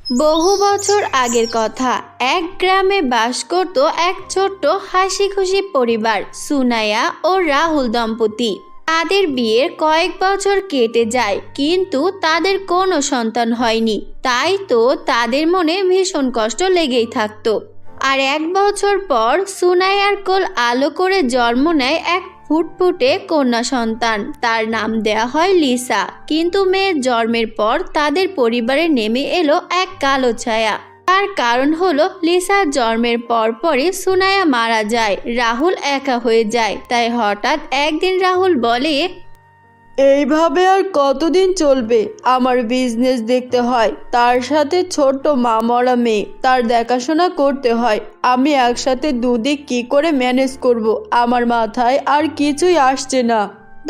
বহু বছর আগের কথা। এক গ্রামে বাস করত এক ছোট্ট হাসি খুশি পরিবার, সুনায়া ও রাহুল দম্পতি। তাদের বিয়ের কয়েক বছর কেটে যায়, কিন্তু তাদের কোনো সন্তান হয়নি। তাই তো তাদের মনে ভীষণ কষ্ট লেগেই থাকতো। আর এক বছর পর সুনায়ার কোল আলো করে জন্ম নেয় এক ফুটফুটে কন্যা সন্তান। তার নাম দেয়া হয় লিসা। কিন্তু মেয়ের জন্মের পর তাদের পরিবারে নেমে এলো এক কালো ছায়া। তার কারণ হলো লিসার জন্মের পরপরই সুনায়া মারা যায়, রাহুল একা হয়ে যায়। তাই হঠাৎ একদিন রাহুল বলে, এইভাবে আর কতদিন চলবে? আমার বিজনেস দেখতে হয়, তার সাথে ছোট্ট মা মরা মেয়ে, তার দেখাশোনা করতে হয়। আমি একসাথে দুদিক কি করে ম্যানেজ করব? আমার মাথায় আর কিছুই আসছে না।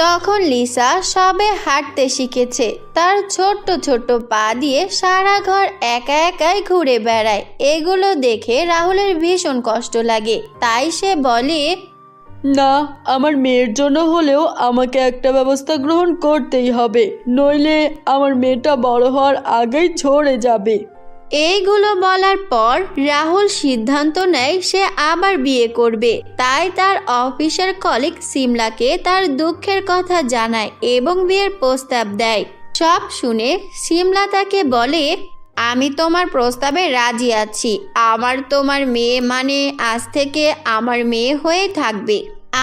তখন লিসা সবে হাঁটতে শিখেছে। তার ছোট্ট ছোট্ট পা দিয়ে সারা ঘর একা একাই ঘুরে বেড়ায়। এগুলো দেখে রাহুলের ভীষণ কষ্ট লাগে। তাই সে বলে, না, আমার মেয়ের জন্য হলেও আমাকে একটা ব্যবস্থা গ্রহণ করতেই হবে, নইলে আমার মেয়েটা বড় হওয়ার আগেই ঝরে যাবে। এইগুলো বলার পর রাহুল সিদ্ধান্ত নেয় সে আবার বিয়ে করবে। তাই তার অফিসের কলিগ সিমলাকে তার দুঃখের কথা জানায় এবং বিয়ের প্রস্তাব দেয়। সব শুনে সিমলা তাকে বলে, আমি তোমার প্রস্তাবে রাজি আছি। আমার তোমার মেয়ে মানে আজ থেকে আমার মেয়ে হয়ে থাকবে।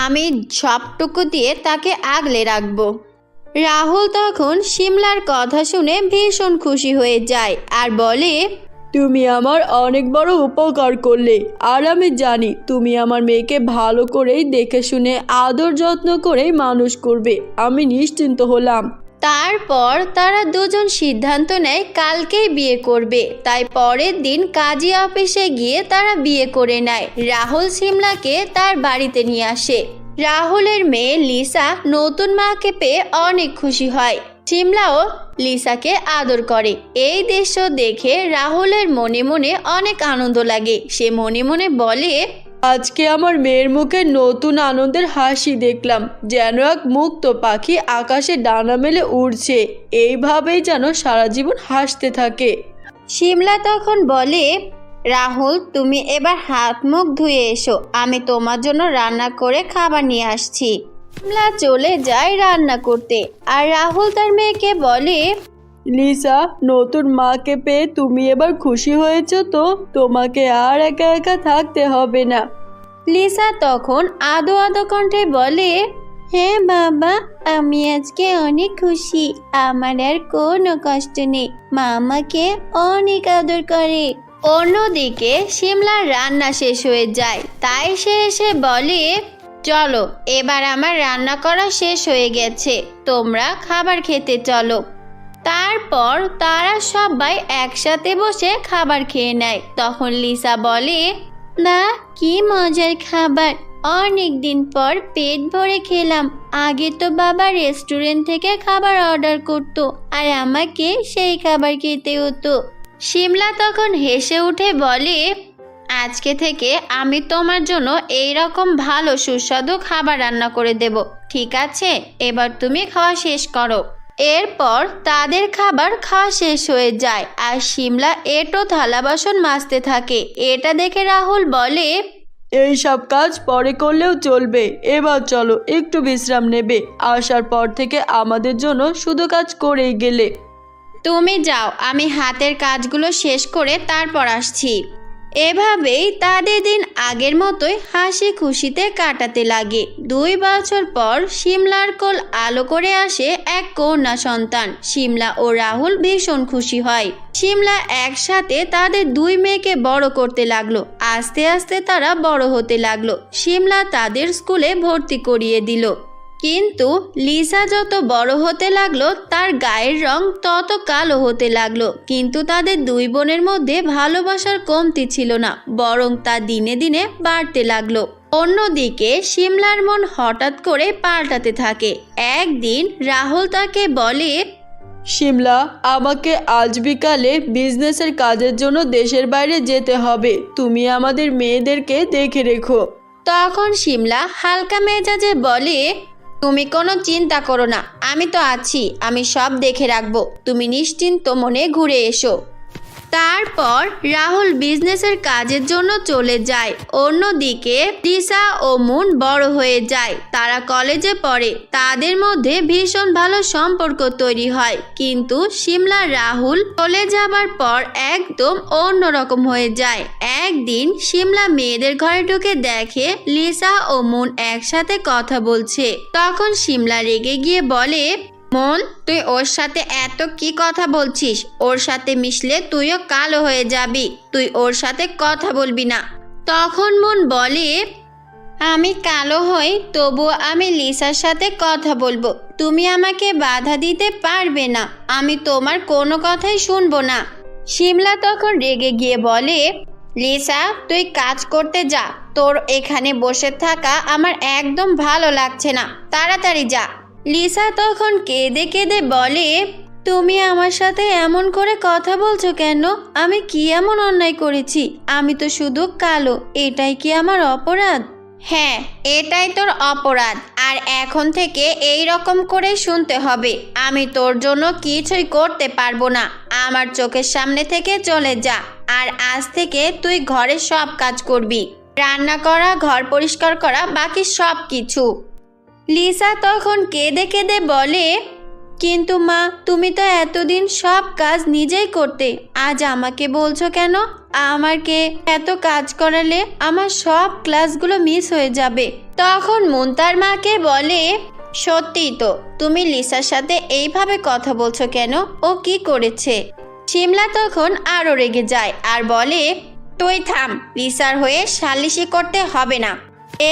আমি সবটুকু দিয়ে তাকে আগলে রাখবো। রাহুল তখন সিমলার কথা শুনে ভীষণ খুশি হয়ে যায় আর বলে, তুমি আমার অনেক বড় উপকার করলে, আর আমি জানি তুমি আমার মেয়েকে ভালো করেই দেখে শুনে আদর যত্ন করেই মানুষ করবে। আমি নিশ্চিন্ত হলাম। তারপর তারা দুজন সিদ্ধান্ত নেয় কালকেই বিয়ে করবে। তাই পরের দিন কাজী অফিসে গিয়ে তারা বিয়ে করে নেয়। রাহুল সিমলাকে তার বাড়িতে নিয়ে আসে। রাহুলের মেয়ে লিসা নতুন মাকে পেয়ে অনেক খুশি হয়। সিমলাও লিসাকে আদর করে। এই দৃশ্য দেখে রাহুলের মনে মনে অনেক আনন্দ লাগে। সে মনে মনে বলে, আজকে আমার মেয়ের মুখে নতুন আনন্দের হাসি দেখলাম, যেন এক মুক্ত পাখি আকাশে ডানা মেলে উড়ছে। এইভাবেই যেন সারা জীবন হাসতে থাকে। সিমলা তখন বলে, রাহুল তুমি এবার হাত মুখ ধুয়ে এসো, আমি তোমার জন্য রান্না করে খাবার নিয়ে আসছি। সিমলা চলে যায় রান্না করতে। আর রাহুল তার মেয়েকে বলে, লিসা, নতুন মাকে পেয়ে তুমি এবার খুশি হয়েছো তো? তোমাকে আর একা একা থাকতে হবে না। লিসা তখন আদো আদো কণ্ঠে বলে, হ্যাঁ বাবা, আমি আজকে অনেক খুশি। আমার আর কোনো কষ্ট নেই। মা আমাকে অনেক আদর করে। অন্যদিকে সিমলার রান্না শেষ হয়ে যায়। তাই সে এসে বলে, চলো এবার আমার রান্না করা শেষ হয়ে গেছে, তোমরা খাবার খেতে চলো। তারপর তারা সবাই একসাথে বসে খাবার খেয়ে নেয়। তখন লিসা বলে, না, কি মজার খাবার, অনেক দিন পর পেট ভরে খেলাম। আগে তো বাবা রেস্টুরেন্ট থেকে খাবার অর্ডার করতো আর আমাকে সেই খাবার খেতে হতো। সিমলা তখন হেসে উঠে বলে, আজকে থেকে আমি তোমার জন্য এই রকম ভালো সুস্বাদু খাবার রান্না করে দেব, ঠিক আছে? এবার তুমি খাওয়া শেষ করো। এরপর তাদের খাবার খাওয়া শেষ হয়ে যায় আর সিমলা এঁটো থালা বাসন মাজতে থাকে। এটা দেখে রাহুল বলে, এই সব কাজ পরে করলেও চলবে, এবার চলো একটু বিশ্রাম নেবে। আসার পর থেকে আমাদের জন্য শুধু কাজ করেই গেলে। তুমি যাও, আমি হাতের কাজগুলো শেষ করে তারপর আসছি। এভাবেই তাদের দিন আগের মতোই হাসি খুশিতে কাটাতে লাগে। 2 বছর পর সিমলার কোল আলো করে আসে এক কন্যা সন্তান। সিমলা ও রাহুল ভীষণ খুশি হয়। সিমলা একসাথে তাদের 2 মেয়েকে বড় করতে লাগলো। আস্তে আস্তে তারা বড় হতে লাগলো। সিমলা তাদের স্কুলে ভর্তি করিয়ে দিল। কিন্তু লিসা যত বড় হতে লাগলো তার গায়ের রং তত কালো হতে লাগলো। কিন্তু তাদের 2 বোনের মধ্যে ভালোবাসার কমতি ছিল না, বরং তা দিনে দিনে বাড়তে লাগলো। অন্যদিকে সিমলার মন হঠাৎ করে পাল্টাতে থাকে। একদিন রাহুল তাকে বলে, শিমলা, আমাকে আজ বিকালে বিজনেসের কাজের জন্য দেশের বাইরে যেতে হবে। তুমি আমাদের মেয়েদেরকে দেখে রেখো। তখন সিমলা হালকা মেজাজে বলে, তুমি কোনো চিন্তা করো না, আমি তো আছি, আমি সব দেখে রাখবো। তুমি নিশ্চিন্ত মনে ঘুরে এসো। তারপর রাহুল বিজনেসের কাজের জন্য চলে যায়। অন্যদিকে লিসা ও মুন বড় হয়ে যায়, তারা কলেজে পড়ে। তাদের মধ্যে ভীষণ ভালো সম্পর্ক তৈরি হয়, কিন্তু শিমলা রাহুল চলে যাবার পর একদম অন্যরকম হয়ে যায়। একদিন শিমলা মেয়েদের ঘরে ঢুকে দেখে লিসা ও মুন একসাথে কথা বলছে। তখন শিমলা রেগে গিয়ে বলে, মন, তুই ওর সাথে এত কি কথা বলছিস? ওর সাথে মিশলে তুইও কালো হয়ে যাবি, তুই ওর সাথে কথা বলবি না। তখন মন বলে, আমি কালো হই তবুও আমি লিসার সাথে কথা বলবো, তুমি আমাকে বাধা দিতে পারবে না, আমি তোমার কোনো কথাই শুনবো না। শিমলা তখন রেগে গিয়ে বলে, লিসা, তুই কাজ করতে যা, তোর এখানে বসে থাকা আমার একদম ভালো লাগছে না, তাড়াতাড়ি যা। লিসা তখন কেঁদে কেঁদে বলে, তুমি আমার সাথে এমন করে কথা বলছো কেন? আমি কি এমন অন্যায় করেছি? আমি তো শুধু কালো, এটাই কি আমার অপরাধ? হ্যাঁ, এটাই তোর অপরাধ, আর এখন থেকে এই রকম করে শুনতে হবে। আমি তোর জন্য কিছুই করতে পারবো না, আমার চোখের সামনে থেকে চলে যা। আর আজ থেকে তুই ঘরে সব কাজ করবি, রান্না করা, ঘর পরিষ্কার করা, বাকি সব কিছু। লিসা তখন কেঁদে কেঁদে বলে, কিন্তু মা, তুমি তো এতদিন সব কাজ নিজেই করতে, আজ আমাকে বলছো কেন? আমাকে এত কাজ করালে আমার সব ক্লাসগুলো মিস হয়ে যাবে। তখন মুন তার মাকে বলে, সত্যিই তো, তুমি লিসার সাথে এইভাবে কথা বলছো কেন? ও কি করেছে? শিমলা তখন আরো রেগে যায় আর বলে, তুই থাম, লিসার হয়ে সালিশি করতে হবে না।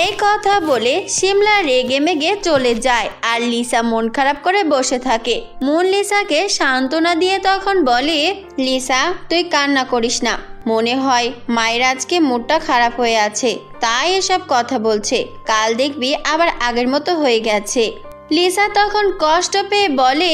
এই কথা বলে শিমলা রেগে মেগে চলে যায়, আর লিসা মন খারাপ করে বসে থাকে। মুন লিসাকে সান্ত্বনা দিয়ে তখন বলে, লিসা, তুই কান্না করিস না, মনে হয় মায়ের আজকে মুডটা খারাপ হয়ে আছে, তাই এসব কথা বলছে, কাল দেখবি আবার আগের মতো হয়ে গেছে। লিসা তখন কষ্ট পেয়ে বলে,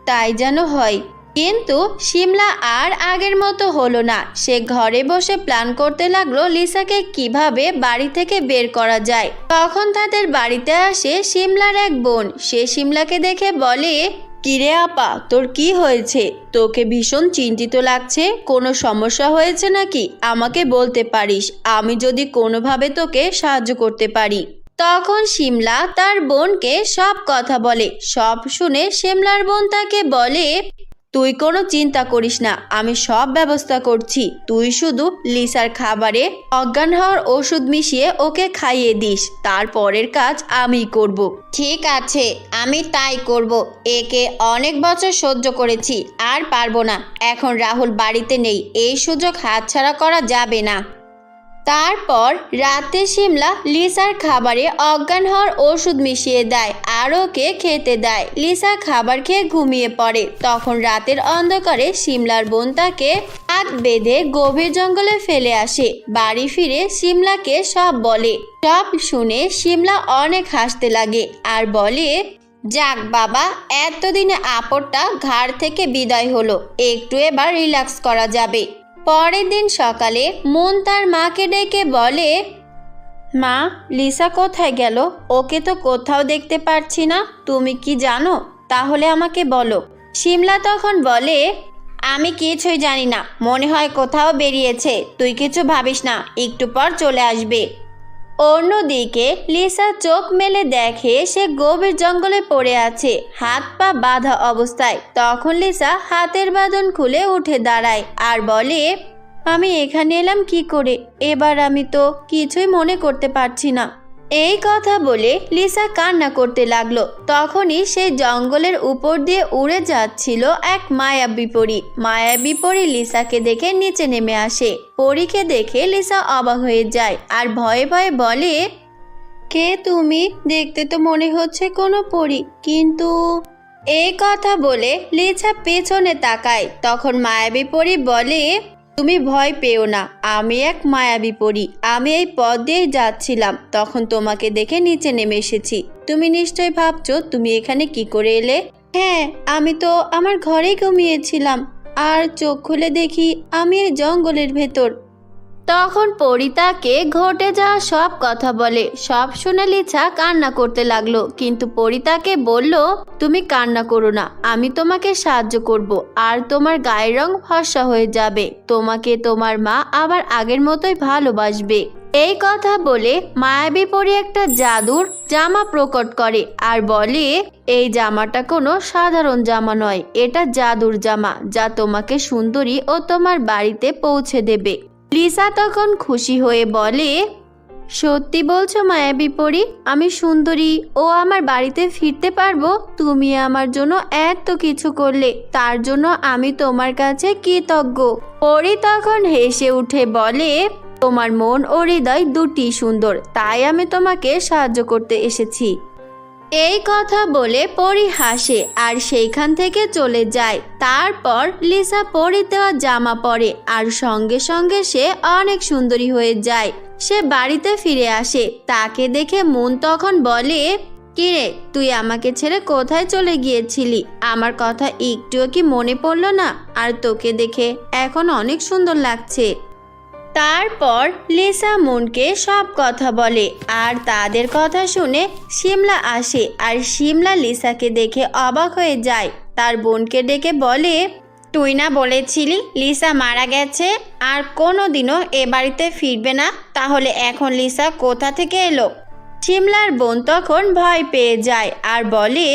তাই যেন হয়। কিন্তু শিমলা আর আগের মতো হলো না। সে ঘরে বসে প্ল্যান করতে লাগলো লিসাকে কিভাবে বাড়ি থেকে বের করা যায়। তখন তাদের বাড়িতে আসে শিমলার এক বোন। সে শিমলাকে দেখে বলে, কিরে আপা, তোর কি হয়েছে? তোকে ভীষণ চিন্তিত লাগছে, কোনো সমস্যা হয়েছে নাকি? আমাকে বলতে পারিস, আমি যদি কোনোভাবে তোকে সাহায্য করতে পারি। তখন শিমলা তার বোনকে সব কথা বলে। সব শুনে শিমলার বোন তাকে বলে, তুই কোনো চিন্তা করিস না, আমি সব ব্যবস্থা করছি, তুই শুধু লিসার খাবারে অজ্ঞান হওয়ার ওষুধ মিশিয়ে ওকে খাইয়ে দিস, তারপরের কাজ আমি করব। ঠিক আছে, আমি তাই করব। একে অনেক বছর সহ্য করেছি, আর পারবো না। এখন রাহুল বাড়িতে নেই, এই সুযোগ হাতছাড়া করা যাবে না। তারপর রাতে শিমলা লিসার খাবারে অজ্ঞান হওয়ার ওষুধ মিশিয়ে দেয় আর ওকে খেতে দেয়। লিসা খাবার খেয়ে ঘুমিয়ে পড়ে। তখন রাতের অন্ধকারে শিমলার বোন তাকে হাত বেঁধে গভীর জঙ্গলে ফেলে আসে। বাড়ি ফিরে শিমলাকে সব বলে। সব শুনে শিমলা অনেক হাসতে লাগে আর বলে, যাক বাবা, এতদিনে আপদটা ঘাড় থেকে বিদায় হলো, একটু এবার রিল্যাক্স করা যাবে। পরের দিন সকালে মুন তার মাকে ডেকে বলে, মা, লিসা কোথায় গেল? ওকে তো কোথাও দেখতে পাচ্ছি না, তুমি কি জানো? তাহলে আমাকে বলো। শিমলা তখন বলে, আমি কিছুই জানি না, মনে হয় কোথাও বেরিয়েছে, তুই কিছু ভাবিস না, একটু পর চলে আসবে। অন্যদিকে লিসা চোখ মেলে দেখে সে গভীর জঙ্গলে পড়ে আছে, হাত পা বাঁধা অবস্থায়। তখন লিসা হাতের বাঁধন খুলে উঠে দাঁড়ায় আর বলে, আমি এখানে এলাম কি করে? এবার আমি তো কিছুই মনে করতে পারছি না। এই কথা বলে লিসা কান্না করতে লাগলো। তখনই সেই জঙ্গলের উপর দিয়ে উড়ে যাচ্ছিল এক মায়াবী পরী। মায়াবী পরী লিসাকে দেখে নিচে নেমে আসে। পরীকে দেখে লিসা অবাক হয়ে যায় আর ভয়ে ভয়ে বলে, কে তুমি? দেখতে তো মনে হচ্ছে কোনো পরী, কিন্তু... এই কথা বলে লিসা পেছনে তাকায়। তখন মায়াবী পরী বলে, তুমি ভয় পেও না, আমি এক মায়াবী পরী। আমি এই পথ দিয়ে যাচ্ছিলাম, তখন তোমাকে দেখে নিচে নেমে এসেছি। তুমি নিশ্চয়ই ভাবছো তুমি এখানে কি করে এলে। হ্যাঁ, আমি তো আমার ঘরেই ঘুমিয়েছিলাম, আর চোখ খুলে দেখি আমি এই জঙ্গলের ভেতর। তখন পরি তাকে ঘটে যাওয়া সব কথা বলে। সব শুনে লিসা কান্না করতে লাগলো, কিন্তু পরি তাকে বলল, তুমি কান্না করো না, আমি তোমাকে সাহায্য করব, আর তোমার গায়ের রং ফর্সা হয়ে যাবে, তোমাকে তোমার মা আবার আগের মতোই ভালোবাসবে। এই কথা বলে মায়াবী পরি একটা জাদুর জামা প্রকট করে আর বলে, এই জামাটা কোনো সাধারণ জামা নয়, এটা জাদুর জামা, যা তোমাকে সুন্দরী ও তোমার বাড়িতে পৌঁছে দেবে। লিসা তখন খুশি হয়ে বলে, সত্যি বলছো মায়াবী পরি? আমি সুন্দরী ও আমার বাড়িতে ফিরতে পারবো? তুমি আমার জন্য এত কিছু করলে, তার জন্য আমি তোমার কাছে কৃতজ্ঞ। পরি তখন হেসে উঠে বলে, তোমার মন ও হৃদয় দুটি সুন্দর, তাই আমি তোমাকে সাহায্য করতে এসেছি। এই কথা বলে পরি হাসে আর সেইখান থেকে চলে যায়। তারপর লিসা পরি দেওয়া জামা পরে আর সঙ্গে সঙ্গে সে অনেক সুন্দরী হয়ে যায়। সে বাড়িতে ফিরে আসে, তাকে দেখে মন তখন বলে, কিরে, তুই আমাকে ছেড়ে কোথায় চলে গিয়েছিলি? আমার কথা একটুও কি মনে পড়লো না? আর তোকে দেখে এখন অনেক সুন্দর লাগছে। তারপর লিসা মনকে সব কথা বলে আর তাদের কথা শুনে শিমলা আসে আর শিমলা লিসাকে দেখে অবাক হয়ে যায়। তার বোনকে ডেকে বলে, তুই না বলেছিলি লিসা মারা গেছে আর কোনোদিনও এ বাড়িতে ফিরবে না, তাহলে এখন লিসা কোথা থেকে এলো? শিমলার বোন তখন ভয় পেয়ে যায় আর বলে,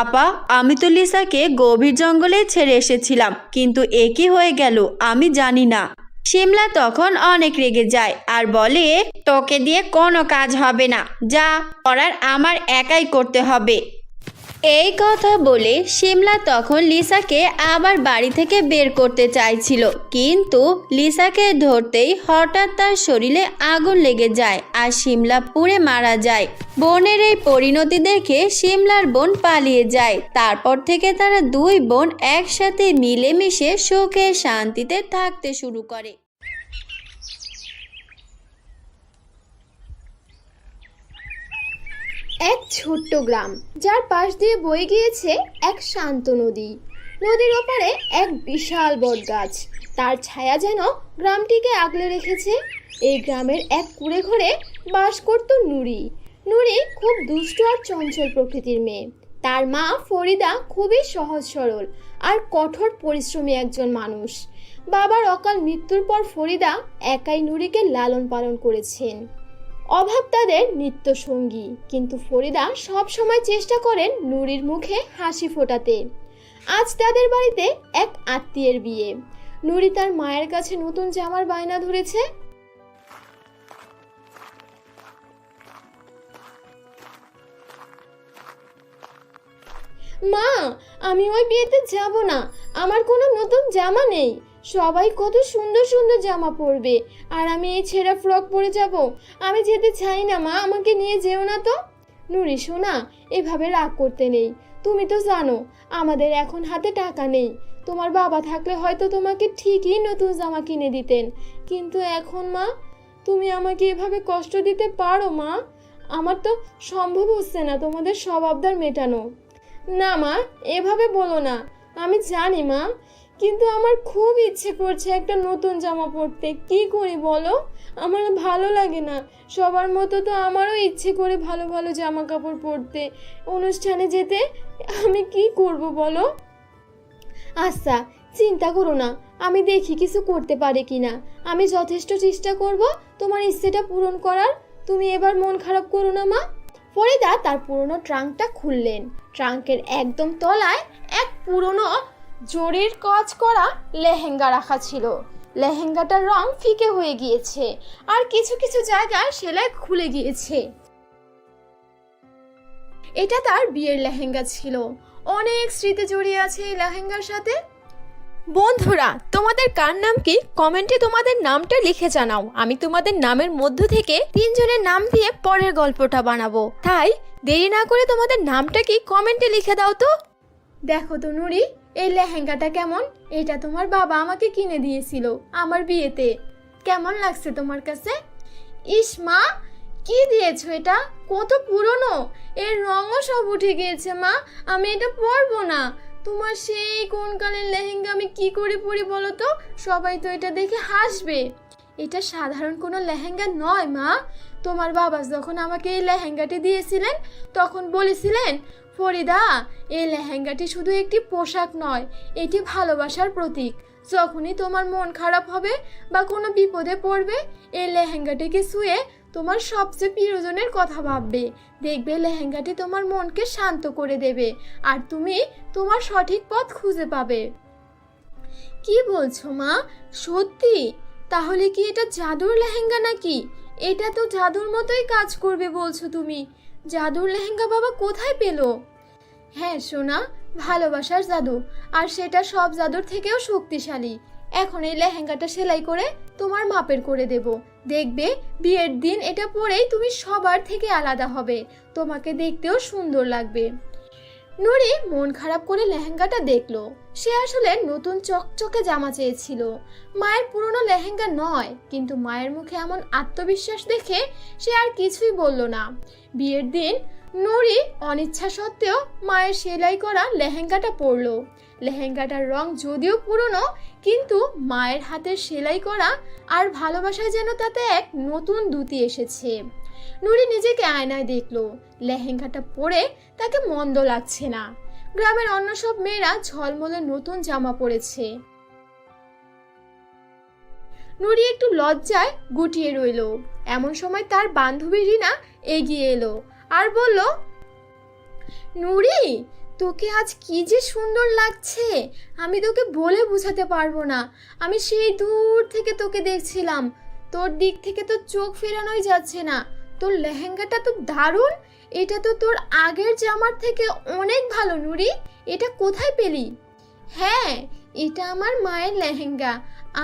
আপা, আমি তো লিসাকে গভীর জঙ্গলে ছেড়ে এসেছিলাম, কিন্তু এ কি হয়ে গেল আমি জানি না। শিমলা তখন অনেক রেগে যায় আর বলে, তোকে দিয়ে কোনো কাজ হবে না, যা করার আমার একাই করতে হবে। এই কথা বলে শিমলা তখন লিসাকে আবার বাড়ি থেকে বের করতে চাইছিল, কিন্তু লিসাকে ধরতেই হঠাৎ তার শরীরে আগুন লেগে যায় আর শিমলা পুড়ে মারা যায়। বোনের এই পরিণতি দেখে শিমলার বোন পালিয়ে যায়। তারপর থেকে তারা দুই বোন একসাথে মিলেমিশে সুখে শান্তিতে থাকতে শুরু করে। এক ছোট্ট গ্রাম, যার পাশ দিয়ে বয়ে গিয়েছে এক শান্ত নদী। নদীর ওপারে এক বিশাল বটগাছ, তার ছায়া যেন গ্রামটিকে আগলে রেখেছে। এই গ্রামের এক কুঁড়ে ঘরে বাস করত নুরি। নুরি খুব দুষ্ট আর চঞ্চল প্রকৃতির মেয়ে। তার মা ফরিদা খুবই সহজ সরল আর কঠোর পরিশ্রমী একজন মানুষ। বাবার অকাল মৃত্যুর পর ফরিদা একাই নুরিকে লালন পালন করেছেন। অভাব তাদের নিত্য সঙ্গী, কিন্তু ফরিদা সব সময় চেষ্টা করেন নুরির মুখে হাসি ফোটাতে। আজ তাদের বাড়িতে এক আত্মীয়ের বিয়ে। নুরি তার মায়ের কাছে নতুন জামার বায়না ধরেছে। মা, আমি ওই বিয়েতে যাব না, আমার কোনো নতুন জামা নেই। সবাই কত সুন্দর সুন্দর জামা পরবে, আর আমি এই ছেঁড়া ফ্রক পরে যাব। আমি যেতে চাই না মা, আমাকে নিয়ে যেও না তো। নুরি সোনা, এভাবে রাগ করতে নেই। তুমি তো জানো আমাদের এখন হাতে টাকা নেই। তোমার বাবা থাকলে হয়তো তোমাকে ঠিকই নতুন জামা কিনে দিতেন, কিন্তু এখন মা, তুমি আমাকে এভাবে কষ্ট দিতে পারো মা? আমার তো সম্ভব হচ্ছে না তোমাদের সব আবদার মেটানো। না মা, এভাবে বলো না। আমি জানি মা, কিন্তু আমার খুব ইচ্ছে করছে একটা নতুন জামা পরতে। কি করি বলো? আমার ভালো লাগে না। সবার মতো তো আমারও ইচ্ছে করে ভালো ভালো জামা কাপড় পরতে, অনুষ্ঠানে যেতে। আমি কি করব বলো? আচ্ছা, চিন্তা করো না, আমি দেখি কিছু করতে পারি কিনা। আমি যথেষ্ট চেষ্টা করব তোমার ইচ্ছেটা পূরণ করার। তুমি এবার মন খারাপ করো না মা। ফরিদা তার পুরনো ট্রাঙ্কটা খুললেন। ট্রাঙ্কের একদম তলায় এক পুরনো জরির কাজ করা লেহেঙ্গা রাখা ছিল। লেহেঙ্গাটার রং ফিকে হয়ে গিয়েছে আর কিছু কিছু জায়গায় সেলাই খুলে গিয়েছে। এটা তার বিয়ের লেহেঙ্গা ছিল। অনেক স্মৃতি জড়িয়ে আছে এই লেহেঙ্গার সাথে। বন্ধুরা, তোমাদের কার নাম কি? কমেন্টে তোমাদের নামটা লিখে জানাও। আমি তোমাদের নামের মধ্য থেকে 3 জনের নাম দিয়ে পরের গল্পটা বানাবো। তাই দেরি না করে তোমাদের নামটা কি কমেন্টে লিখে দাও তো। দেখো তো নুরি, এই লেহেঙ্গাটা কেমন? এটা তোমার বাবা আমাকে কিনে দিয়েছিল আমার বিয়েতে। কেমন লাগছে তোমার কাছে? ইস মা, কি দিয়েছো এটা? কত পুরনো, এর রঙও সব উঠে গিয়েছে মা। আমি এটা পরবো না। তোমার সেই কোন কালের লেহেঙ্গা আমি কি করে পরি বলো তো? সবাই তো এটা দেখে হাসবে। এটা সাধারণ কোনো লেহেঙ্গা নয় মা। তোমার বাবা যখন আমাকে এই লেহেঙ্গাটি দিয়েছিলেন তখন বলেছিলেন, ফরিদা, এই লেহেঙ্গাটি শুধু একটি পোশাক নয়, এটি ভালোবাসার প্রতীক। যখনই তোমার মন খারাপ হবে বা কোনো বিপদে পড়বে, এই লেহেঙ্গাটিকে ছুঁয়ে তোমার সবচেয়ে প্রিয়জনের কথা ভাববে। দেখবে লেহেঙ্গাটি তোমার মনকে শান্ত করে দেবে আর তুমি তোমার সঠিক পথ খুঁজে পাবে। কি বলছো মা, সত্যি? তাহলে কি এটা জাদুর লেহেঙ্গা নাকি? এটা তো জাদুর মতোই কাজ করবে বলছো তুমি। জাদুর লেহেঙ্গা বাবা কোথায় পেলো? হ্যাঁ সোনা, ভালোবাসার জাদু, আর সেটা সব জাদুর থেকেও শক্তিশালী। এখন এই লেহেঙ্গাটা সেলাই করে তোমার মাপের করে দেব। দেখবে বিয়ের দিন এটা পরেই তুমি সবার থেকে আলাদা হবে, তোমাকে দেখতেও সুন্দর লাগবে। নুরি মন খারাপ করে লেহেঙ্গাটা দেখলো। সে আসলে নতুন চকচকে জামা চেয়েছিল, মায়ের পুরনো লেহেঙ্গা নয়। কিন্তু মায়ের মুখে এমন আত্মবিশ্বাস দেখে সে আর কিছুই বলল না। বিয়ের দিন নুরি অনিচ্ছা সত্ত্বেও মায়ের সেলাই করা লেহেঙ্গাটা পরলো। লেহেঙ্গাটার রং যদিও পুরনো, কিন্তু মায়ের হাতের সেলাই করা আর ভালোবাসায় যেন তাতে এক নতুন দ্যুতি এসেছে। নুরি নিজেকে আয়নায় দেখলো। লেহেঙ্গাটা পরে তাকে মন্দ লাগছে না। গ্রামের অন্য সব মেয়েরা ঝলমলে নতুন জামা পরেছে। নুরি একটু লজ্জায় গুটিয়ে রইল। এমন সময় তার বান্ধবী রিনা এগিয়ে এলো আর বলল, নুরি, তোকে আজ কি যে সুন্দর লাগছে, আমি তোকে বলে বোঝাতে পারবো না। আমি সেই দূর থেকে তোকে দেখছিলাম, তোর দিক থেকে তো চোখ ফেরানোই যাচ্ছে না। তোর লেহেঙ্গাটা তো দারুণ, এটা তো তোর আগের জামার থেকে অনেক ভালো। নুরি, এটা কোথায় পেলি? হ্যাঁ, এটা আমার মায়ের লেহেঙ্গা,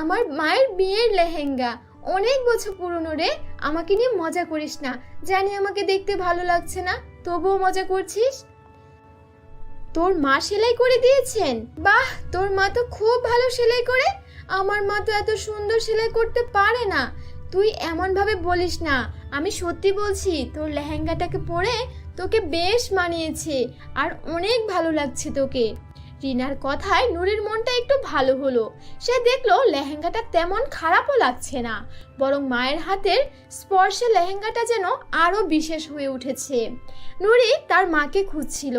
আমার মায়ের বিয়ের লেহেঙ্গা। অনেক বছর পুরনো রে, আমাকে নিয়ে মজা করিস না। জানি আমাকে দেখতে ভালো লাগছে না, তবুও মজা করছিস। তোর মা সেলাই করে দিয়েছেন? বাহ, তোর মা তো খুব ভালো সেলাই করে। আমার মা তো এত সুন্দর সেলাই করতে পারে না। তুই এমন ভাবে বলিস না, আমি সত্যি বলছি, তোর লেহেঙ্গাটাকে পরে তোকে বেশ মানিয়েছে আর অনেক ভালো লাগছে তোকে। রিনার কথায় নুরির মনটা একটু ভালো হলো। সে দেখলো লেহেঙ্গাটা তেমন খারাপও লাগছে না, বরং মায়ের হাতের স্পর্শে লেহেঙ্গাটা যেন আরো বিশেষ হয়ে উঠেছে। নুরি তার মাকে খুঁজছিল।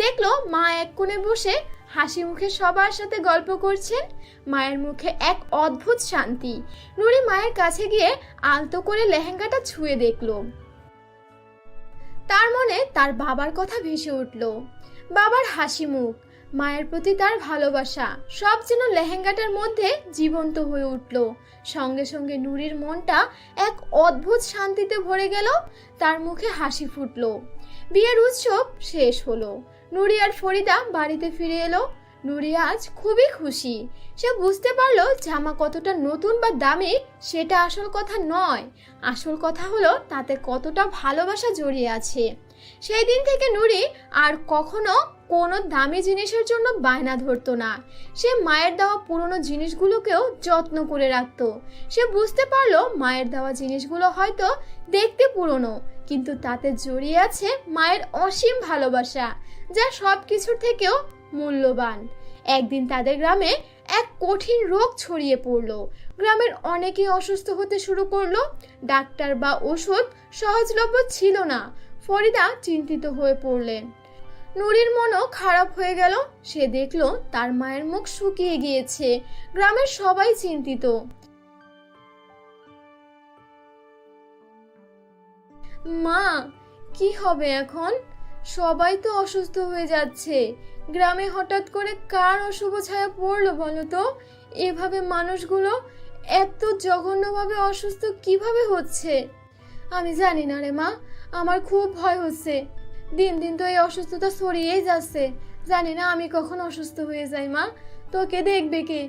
দেখলো মা এক কোণে বসে হাসি মুখে সবার সাথে গল্প করছেন। মায়ের মুখে এক অদ্ভুত শান্তি। নুরি মায়ের কাছে গিয়ে আলতো করে লেহেঙ্গাটা ছুঁয়ে দেখলো। তার মনে তার বাবার কথা ভেসে উঠল। বাবার হাসি মুখ, মায়ের প্রতি তার ভালোবাসা, সব যেন লেহেঙ্গাটার মধ্যে জীবন্ত হয়ে উঠল। সঙ্গে সঙ্গে নুরির মনটা এক অদ্ভুত শান্তিতে ভরে গেল। তার মুখে হাসি ফুটল। বিয়ের উৎসব শেষ হলো। নুরি আর ফরিদা বাড়িতে ফিরে এলো। নুরি আজ খুবই খুশি। সে বুঝতে পারলো জামা কতটা নতুন বা দামি সেটা আসল কথা নয়, আসল কথা হলো তাতে কতটা ভালোবাসা জড়িয়ে আছে। সেই দিন থেকে নুরি আর কখনো কোনো দামি জিনিসের জন্য বায়না ধরতো না। সে মায়ের দেওয়া পুরনো জিনিসগুলোকেও যত্ন করে রাখতো। সে বুঝতে পারলো মায়ের দেওয়া জিনিসগুলো হয়তো দেখতে পুরনো, কিন্তু তাতে জড়িয়ে আছে মায়ের অসীম ভালোবাসা, যা সব কিছুর থেকেও মূল্যবান। একদিন তাদের গ্রামে এক কঠিন রোগ ছড়িয়ে পড়লো। গ্রামের অনেকেই অসুস্থ হতে শুরু করলো। ডাক্তার বা ওষুধ সহজলভ্য ছিল না। ফরিদা চিন্তিত হয়ে পড়লেন। নুরির মনও খারাপ হয়ে গেল। সে দেখলো তার মায়ের মুখ শুকিয়ে গিয়েছে। গ্রামের সবাই চিন্তিত। মা, কি হবে এখন? সবাই তো অসুস্থ হয়ে যাচ্ছে। গ্রামে হঠাৎ করে কার অশুভ ছায়া পড়লো বলো তো? এভাবে মানুষগুলো এত জঘন্যভাবে অসুস্থ কিভাবে হচ্ছে? আমি জানি না রে মা, আমার খুব ভয় হচ্ছে। দিন দিন তো এই অসুস্থতা ছড়িয়েই যাচ্ছে। জানি না আমি কখন অসুস্থ হয়ে যাই। মা, তোকে দেখবে কে?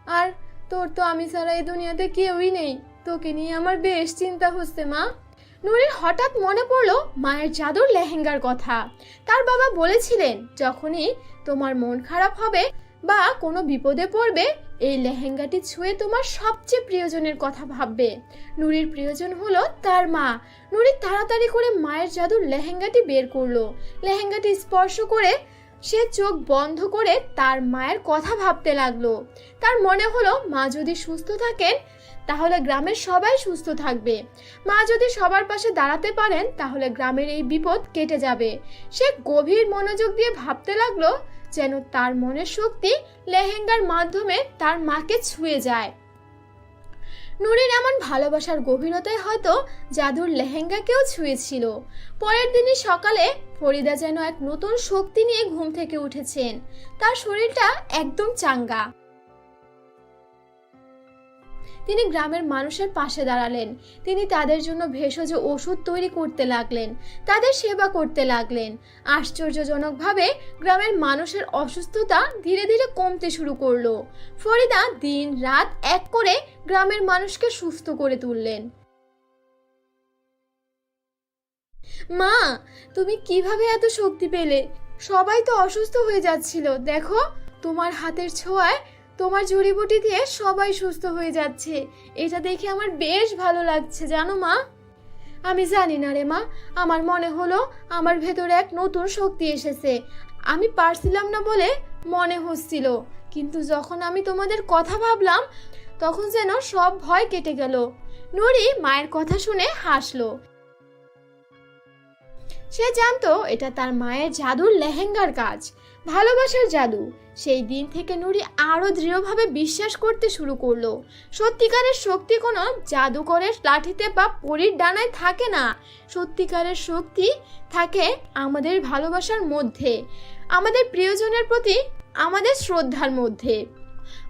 আর তোর তো আমি ছাড়া এই দুনিয়াতে কেউই নেই। তোকে নিয়ে আমার বেশ চিন্তা হচ্ছে মা। নুরির হঠাৎ মনে পড়লো মায়ের জাদুর লেহেঙ্গার কথা। তার বাবা বলেছিলেন, যখনই তোমার মন খারাপ হবে বা কোনো বিপদে পড়বে, এই লেহেঙ্গাটি ছুঁয়ে তোমার সবচেয়ে প্রিয়জনের কথা ভাববে। নুরির প্রিয়জন হলো তার মা। নুরি তাড়াতাড়ি করে মায়ের জাদুর লেহেঙ্গাটি বের করলো। লেহেঙ্গাটি স্পর্শ করে সে চোখ বন্ধ করে তার মায়ের কথা ভাবতে লাগলো। তার মনে হলো মা যদি সুস্থ থাকেন তাহলে গ্রামের সবাই সুস্থ থাকবে। মা যদি সবার পাশে দাঁড়াতে পারেন তাহলে গ্রামের এই বিপদ কেটে যাবে। সে গভীর মনোযোগ দিয়ে ভাবতে লাগলো, যেন তার মনের শক্তি লেহেঙ্গার মাধ্যমে তার মাকে ছুঁয়ে যায়। নূরের এমন ভালোবাসার গভীরতায় হয়তো জাদুর লেহেঙ্গাকেও ছুঁয়েছিল। পরের দিনই সকালে ফরিদা যেন এক নতুন শক্তি নিয়ে ঘুম থেকে উঠেছেন। তার শরীরটা একদম চাঙ্গা। তিনি গ্রামের মানুষের পাশে দাঁড়ালেন। তিনি তাদের জন্য ভেষজ ওষুধ তৈরি করতে লাগলেন, তাদের সেবা করতে লাগলেন। আশ্চর্যজনকভাবে গ্রামের মানুষের অসুস্থতা ধীরে ধীরে কমতে শুরু করলো। ফরিদা দিন রাত এক করে গ্রামের মানুষকে সুস্থ করে তুললেন। মা, তুমি কিভাবে এত শক্তি পেলে? সবাই তো অসুস্থ হয়ে যাচ্ছিল, দেখো তোমার হাতের ছোঁয়ায়, তোমার জড়িবুটি দিয়ে সবাই সুস্থ হয়ে যাচ্ছে। এটা দেখে আমার বেশ ভালো লাগছে জানো মা। আমি জানি না রে মা, আমার মনে হলো আমার ভেতরে এক নতুন শক্তি এসেছে। আমি পারছিলাম না বলে মনে হচ্ছিল, কিন্তু যখন আমি তোমাদের কথা ভাবলাম তখন যেন সব ভয় কেটে গেল। নুরি মায়ের কথা শুনে হাসলো। সে জানতো এটা তার মায়ের জাদুর লেহেঙ্গার কাজ, ভালোবাসার জাদু। সেই দিন থেকে নুরি আরো দৃঢ়ভাবে বিশ্বাস করতে শুরু করলো, সত্যিকারের শক্তি কোনো জাদুকরের লাঠিতে বা পরীর ডানায় থাকে না। সত্যিকারের শক্তি থাকে আমাদের ভালোবাসার মধ্যে, আমাদের প্রিয়জনের প্রতি আমাদের শ্রদ্ধার মধ্যে।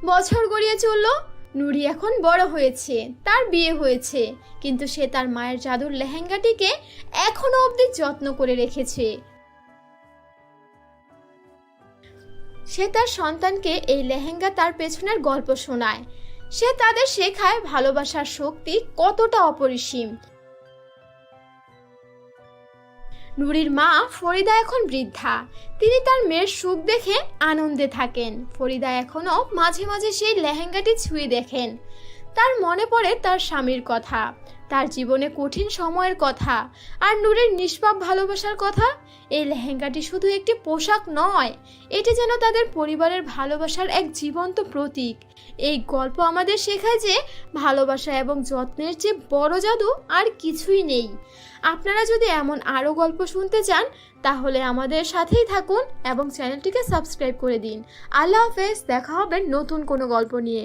বছর গড়িয়ে চললো। নুরি এখন বড় হয়েছে, তার বিয়ে হয়েছে, কিন্তু সে তার মায়ের জাদুর লেহেঙ্গাটিকে এখনো অবধি যত্ন করে রেখেছে। সে তার সন্তানকে এই লেহেঙ্গা তার পেছনের গল্প শোনায়। সে তাদের শেখায় ভালোবাসার শক্তি কতটা অপরিসীম। নুরির মা ফরিদা এখন বৃদ্ধা। তিনি তার মেয়ের সুখ দেখে আনন্দে থাকেন। ফরিদা এখনো মাঝে মাঝে সেই লেহেঙ্গাটি ছুঁয়ে দেখেন। তার মনে পড়ে তার স্বামীর কথা, তার জীবনে কঠিন সময়ের কথা, আর নূরের নিষ্পাপ ভালোবাসার কথা। এই লেহেঙ্গাটি শুধু একটি পোশাক নয়, এটি যেন তাদের পরিবারের ভালোবাসার এক জীবন্ত প্রতীক। এই গল্প আমাদের শেখায় যে ভালোবাসা এবং যত্নের চেয়ে বড় জাদু আর কিছুই নেই। আপনারা যদি এমন আরও গল্প শুনতে চান তাহলে আমাদের সাথেই থাকুন এবং চ্যানেলটিকে সাবস্ক্রাইব করে দিন। আল্লাহ হাফেজ, দেখা হবে নতুন কোনো গল্প নিয়ে।